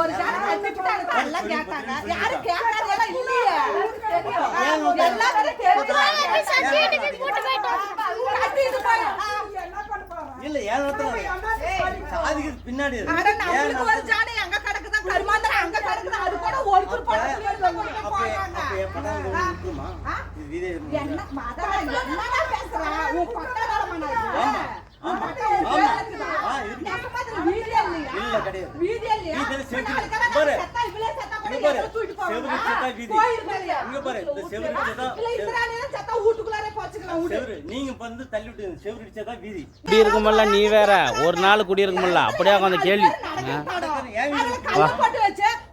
ஒரு ஜான கட்டிட்டு எல்லாம் கேட்டாங்க. யாரு கேட்டாங்க எல்லாம் இல்லையே. எல்லாரும் தெரிஞ்சு சர்டிபிகேட் போட்டு போய்ட்டாங்க. கட்டிட்டு போய் என்ன பண்ணுவா? இல்ல சாதிக்கு பின்னாடி அட நமக்கு ஒரு ஜான எங்க கிடக்குதா கர்மாந்தர அங்க கிடக்குதா அது கூட ஒருத்தர் போறாங்க. என்ன மாதா என்னடா பேசுற? உன் பட்டதால மண்ணா. நீங்க வந்து தள்ளி விட்டு செவரு அடிச்சாதான் வீதி குடியிருக்குமல்ல நீ வேற ஒரு நாள் குடியிருக்குமல்ல அப்படியே அந்த கேள்வி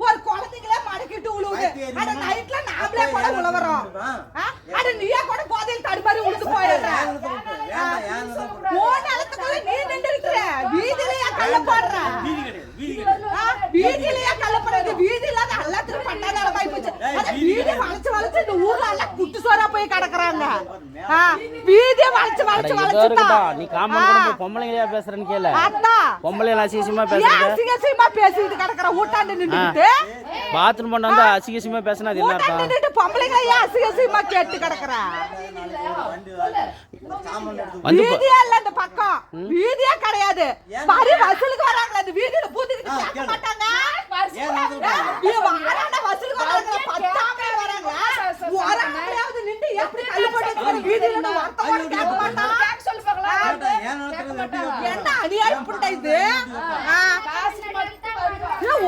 ஒரு குழந்தைங்களே மடக்கிட்டு உழுவுது. அட நைட்ல நாமளே கூட உழவறோம். அட நீயே கூட போதையில் தடுமாறி உழுது போயிடுற. ஓனாலத்துக்குள்ள நீ நின்று இருக்கற. வீதியிலேயே கல்ல போடுற. வீதியிலேயே கல்ல போடுறது. வீதியில எல்லாத்துக்கும் பட்டாதால போய் போச்சு. அட வீதி வளைச்சு இந்த ஊர்ல எல்லாம் குட்டு சோறா போய் கிடக்குறாங்க. வீதியை வளைச்சு நீ காமன் கூட பொம்பளைங்களையா பேசுறேன்னு கேளு. பொம்பளைங்க அசிங்கமா பேசுறீங்க. அசிங்கமா பேசிட்டு கிடக்குற ஊட்டாண்டு நின்னுட்டு பாத்ரூம் பண்ண வந்து அசிங்கமா பேசினா அது என்ன அர்த்தம்? நின்னுட்டு பொம்பளைங்களையா அசிங்கமா கேட்டு கிடக்குற. வீதியா இல்ல இந்த பக்கம். வீதியா கிடையாது. வரி வசூலுக்கு வராங்களா இந்த வீதியில பூந்துக்கிட்டு கேட்க மாட்டாங்க. வாராண்ட வசூலுக்கு வராங்களா பத்தாமே வராங்களா. வராங்களாவது நின்று எப்படி கல்லு போட்டு வீதியில வார்த்தை கேட்க மாட்டாங்க. என்ன அநியாயம் புண்டை இது.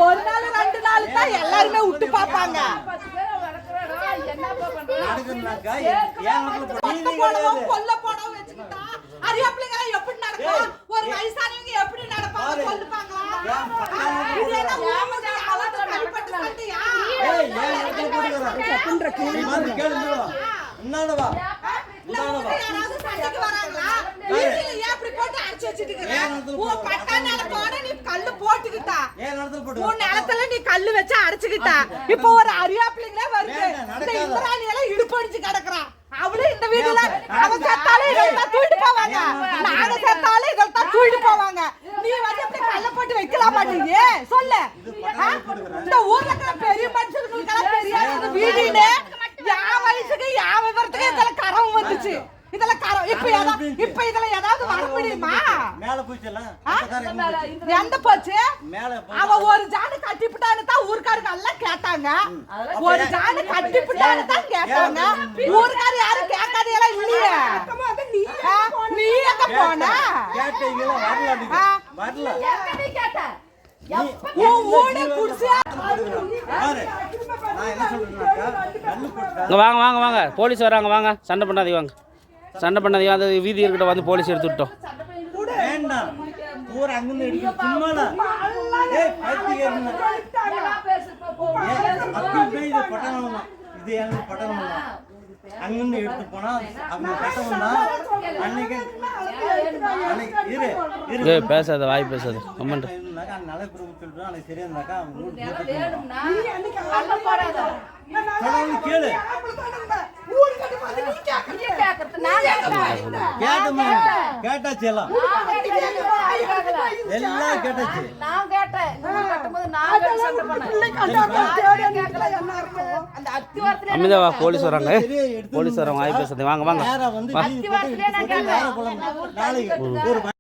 ஒரு நாள் 2 நாள் தான் எல்லாருமே விட்டு பாப்பாங்க. கொல்ல போடவும் வச்சுக்கிட்டா அறியாப்பிள்ளைங்க எப்படி நடக்கும்? ஒரு வயசானவங்க எப்படி நடப்பாங்க? கொல்லுப்பாங்களா? கல்லு வச்சு அடைச்சுக்கிட்டா இப்ப ஒரு அறியாப்பிள்ளைங்களே வருது. இந்த இந்திராணி எல்லாம் இடுப்படிச்சு கிடக்குறான். அவளும் இந்த வீட்டுல அவன் செத்தாலும் இதெல்லாம் தூக்கிட்டு போவாங்க. நாங்க செத்தாலும் இதெல்லாம் தூக்கிட்டு போவாங்க. நீ வந்து அப்படி கல்ல போட்டு வைக்கலாம் மாட்டீங்க சொல்லு. இந்த ஊர்ல இருக்கிற பெரிய மனுஷங்களுக்கு தெரியாது வீடுன்னு. என் வயசுக்கு என் விவரத்துக்கு இதெல்லாம் கரவு வந்துச்சு. இதெல்லாம் கரம் இப்ப இதுல ஏதாவது வர முடியுமா? மேல போச்சுல எந்த போச்சு? அவ ஒரு ஜானு கட்டிவிட்டான்னு தான் ஊர்க்காரங்க எல்லாம் கேட்டாங்க. ஒரு ஜானு கட்டிவிட்டான்னு தான் கேட்டாங்க. ஊர்க்கார யாரும் கேட்காதீங்களா இல்லையே. நீ எங்க போன? கேட்டீங்களா? வரல நீ கேட்ட ஊடே குடிசியா நான் என்ன சொல்றேன்னாக்கா கல்லு போட்டா வாங்க வாங்க வாங்க போலீஸ் வராங்க வாங்க. சண்டை பண்ணாதீங்க வாங்க. சண்டை பண்ணாதீங்க. அந்த வீதி இருக்கிட்ட வந்து போலீஸ் எடுத்து விட்டோம். வேண்டாம் ஊர் அங்கிருந்து எடுத்து சும்மாடா. ஏய் பைத்தியக்காரனா அப்படி போய் இது பட்டணம் இது எங்க பட்டணம் அங்கிருந்து எடுத்து போனா அவங்க பட்டணம் தான். அன்னைக்கு இரு பேசாத வாய் பேசாத கமெண்ட் நல்ல குரூப் சொல்றோம். அன்னைக்கு சரியா இருந்தாக்கா அவங்க கேளு கேட்டாச்சு எல்லாம் எல்லாம் கேட்டாச்சு. அமிதாவா போலீஸ் வராங்க. போலீஸ் வராங்க வாய் பேசாத வாங்க வாங்க. நாளைக்கு